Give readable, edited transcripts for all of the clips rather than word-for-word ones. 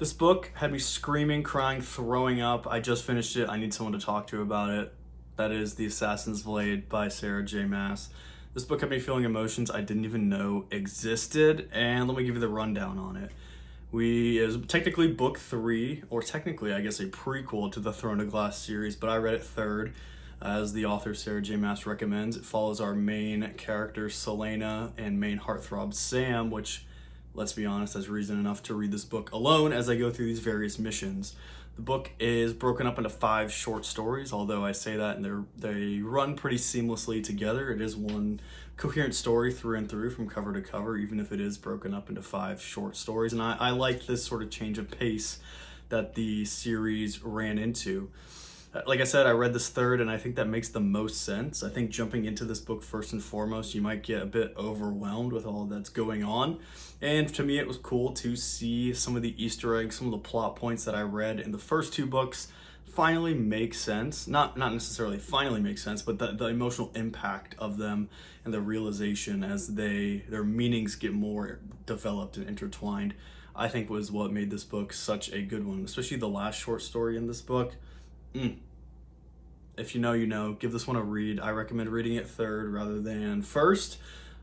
This book had me screaming, crying, throwing up. I just finished it. I need someone to talk to about it. That is The Assassin's Blade by Sarah J. Maas. This book had me feeling emotions I didn't even know existed, and let me give you the rundown on it. It was technically book 3, or technically, I guess, a prequel to the Throne of Glass series, but I read it third, as the author Sarah J. Maas recommends. It follows our main characters, Celaena, and main heartthrob, Sam, which, let's be honest, has reason enough to read this book alone as I go through these various missions. The book is broken up into 5 short stories, although I say that and they run pretty seamlessly together. It is one coherent story through and through from cover to cover, even if it is broken up into 5 short stories. And I like this sort of change of pace that the series ran into. Like I said, I read this third, and I think that makes the most sense. I think jumping into this book first and foremost, you might get a bit overwhelmed with all that's going on. And to me, it was cool to see some of the Easter eggs, some of the plot points that I read in the first 2 books finally make sense. Not necessarily finally make sense, but the emotional impact of them and the realization as their meanings get more developed and intertwined, I think was what made this book such a good one, especially the last short story in this book. If you know, you know. Give this one a read. I recommend reading it third rather than first.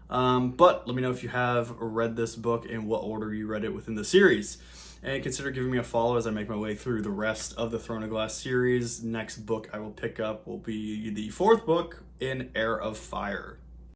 But let me know if you have read this book and what order you read it within the series. And consider giving me a follow as I make my way through the rest of the Throne of Glass series. Next book I will pick up will be the 4th book in Heir of Fire.